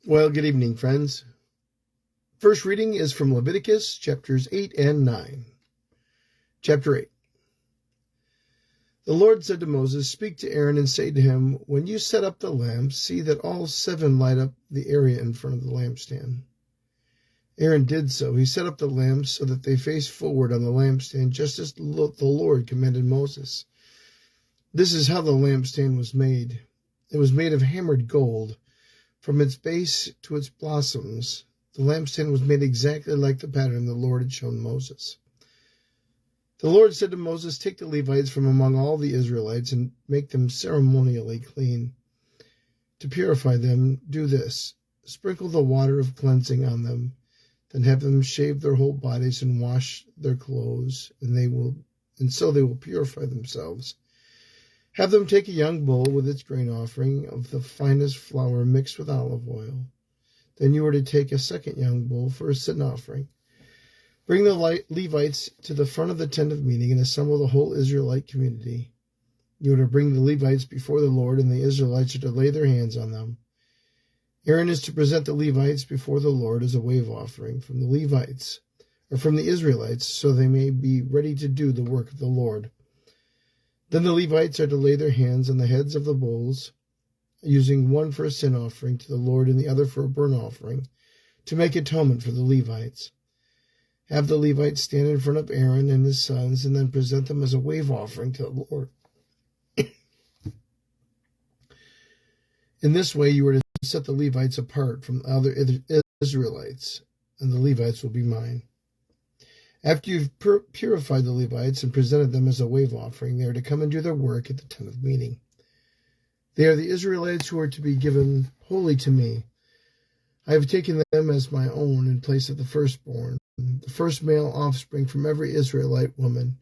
Well, good evening, friends. First reading is from Leviticus chapters 8 and 9. Chapter 8. The Lord said to Moses, "Speak to Aaron and say to him, when you set up the lamps, see that all 7 light up the area in front of the lampstand." Aaron did so. He set up the lamps so that they faced forward on the lampstand, just as the Lord commanded Moses. This is how the lampstand was made. It was made of hammered gold. From its base to its blossoms, the lampstand was made exactly like the pattern the Lord had shown Moses. The Lord said to Moses, "Take the Levites from among all the Israelites and make them ceremonially clean. To purify them, do this: sprinkle the water of cleansing on them, then have them shave their whole bodies and wash their clothes, and so they will purify themselves. Have them take a young bull with its grain offering of the finest flour mixed with olive oil. Then you are to take a second young bull for a sin offering. Bring the Levites to the front of the tent of meeting and assemble the whole Israelite community. You are to bring the Levites before the Lord, and the Israelites are to lay their hands on them. Aaron is to present the Levites before the Lord as a wave offering from the Levites, or from the Israelites, so they may be ready to do the work of the Lord. Then the Levites are to lay their hands on the heads of the bulls, using one for a sin offering to the Lord and the other for a burnt offering, to make atonement for the Levites. Have the Levites stand in front of Aaron and his sons, and then present them as a wave offering to the Lord. In this way you are to set the Levites apart from the other Israelites, and the Levites will be mine. After you've purified the Levites and presented them as a wave offering, they are to come and do their work at the tent of meeting. They are the Israelites who are to be given wholly to me. I have taken them as my own in place of the firstborn, the first male offspring from every Israelite woman.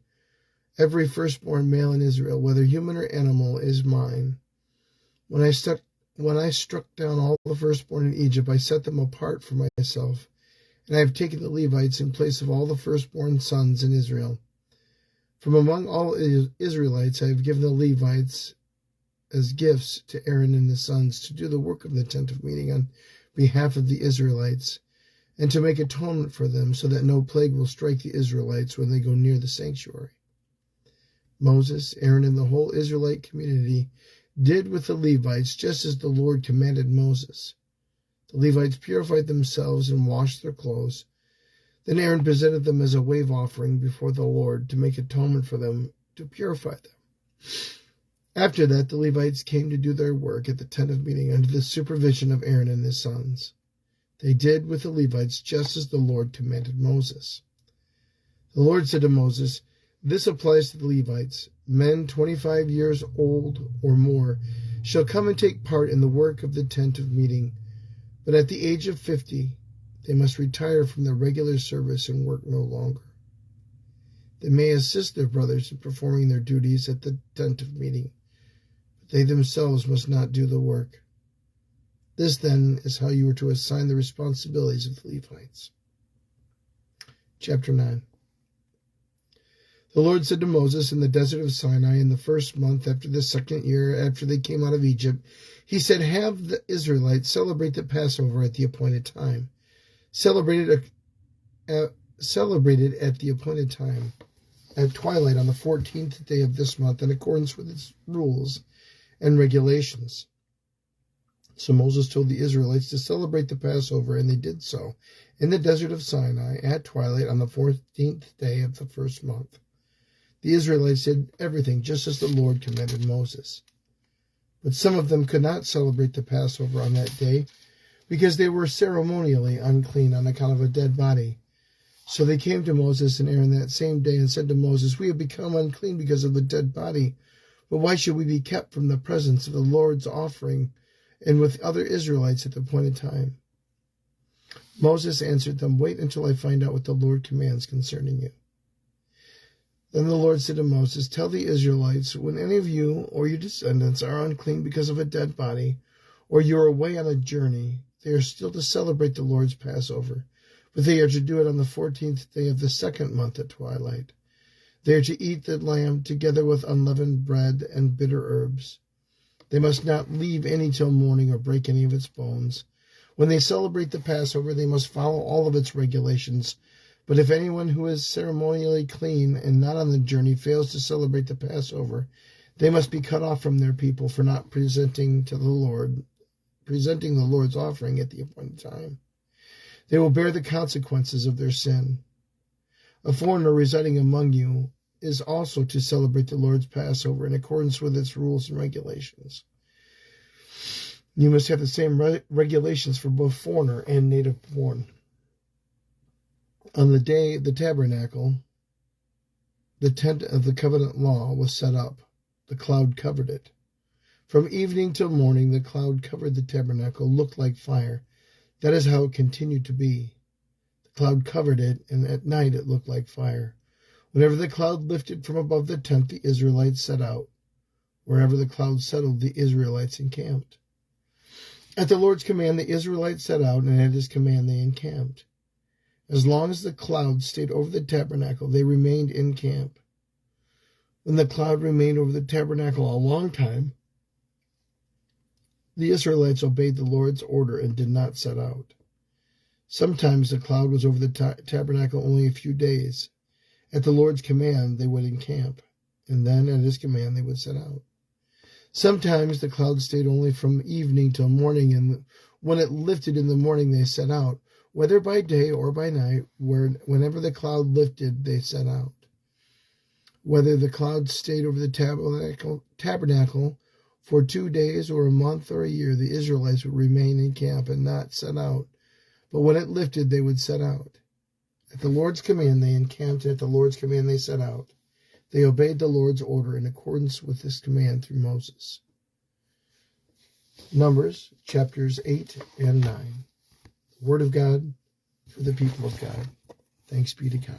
Every firstborn male in Israel, whether human or animal, is mine. When I struck down all the firstborn in Egypt, I set them apart for myself. And I have taken the Levites in place of all the firstborn sons in Israel. From among all Israelites I have given the Levites as gifts to Aaron and his sons to do the work of the tent of meeting on behalf of the Israelites, and to make atonement for them, so that no plague will strike the Israelites when they go near the sanctuary." Moses, Aaron, and the whole Israelite community did with the Levites just as the Lord commanded Moses. The Levites purified themselves and washed their clothes. Then Aaron presented them as a wave offering before the Lord to make atonement for them, to purify them. After that, the Levites came to do their work at the tent of meeting under the supervision of Aaron and his sons. They did with the Levites just as the Lord commanded Moses. The Lord said to Moses, "This applies to the Levites. Men 25 years old or more shall come and take part in the work of the tent of meeting. But at the age of 50, they must retire from their regular service and work no longer. They may assist their brothers in performing their duties at the tent of meeting, but they themselves must not do the work. This, then, is how you are to assign the responsibilities of the Levites." Chapter 9. The Lord said to Moses in the desert of Sinai in the first month after the second year after they came out of Egypt, he said, "Have the Israelites celebrate the Passover at the appointed time. Celebrate it at the appointed time, at twilight on the 14th day of this month, in accordance with its rules and regulations." So Moses told the Israelites to celebrate the Passover, and they did so in the desert of Sinai at twilight on the 14th day of the first month. The Israelites did everything just as the Lord commanded Moses. But some of them could not celebrate the Passover on that day because they were ceremonially unclean on account of a dead body. So they came to Moses and Aaron that same day and said to Moses, "We have become unclean because of the dead body, but why should we be kept from the presence of the Lord's offering and with other Israelites at the appointed time?" Moses answered them, "Wait until I find out what the Lord commands concerning you." Then the Lord said to Moses, "Tell the Israelites, when any of you or your descendants are unclean because of a dead body, or you are away on a journey, they are still to celebrate the Lord's Passover, but they are to do it on the 14th day of the second month at twilight. They are to eat the lamb together with unleavened bread and bitter herbs. They must not leave any till morning or break any of its bones. When they celebrate the Passover, they must follow all of its regulations. But if anyone who is ceremonially clean and not on the journey fails to celebrate the Passover, they must be cut off from their people for not presenting the Lord's offering at the appointed time. They will bear the consequences of their sin. A foreigner residing among you is also to celebrate the Lord's Passover in accordance with its rules and regulations. You must have the same regulations for both foreigner and native born. On the day the tabernacle, the tent of the covenant law, was set up, the cloud covered it. From evening till morning, the cloud covered the tabernacle, looked like fire. That is how it continued to be. The cloud covered it, and at night it looked like fire. Whenever the cloud lifted from above the tent, the Israelites set out. Wherever the cloud settled, the Israelites encamped. At the Lord's command, the Israelites set out, and at his command they encamped. As long as the cloud stayed over the tabernacle, they remained in camp. When the cloud remained over the tabernacle a long time, the Israelites obeyed the Lord's order and did not set out. Sometimes the cloud was over the tabernacle only a few days. At the Lord's command, they would encamp, and then at his command they would set out. Sometimes the cloud stayed only from evening till morning, and when it lifted in the morning they set out. Whether by day or by night, whenever the cloud lifted, they set out. Whether the cloud stayed over the tabernacle for 2 days or a month or a year, the Israelites would remain in camp and not set out. But when it lifted, they would set out. At the Lord's command they encamped, and at the Lord's command they set out. They obeyed the Lord's order in accordance with his command through Moses. Numbers, chapters 8 and 9. Word of God for the people of God. Thanks be to God.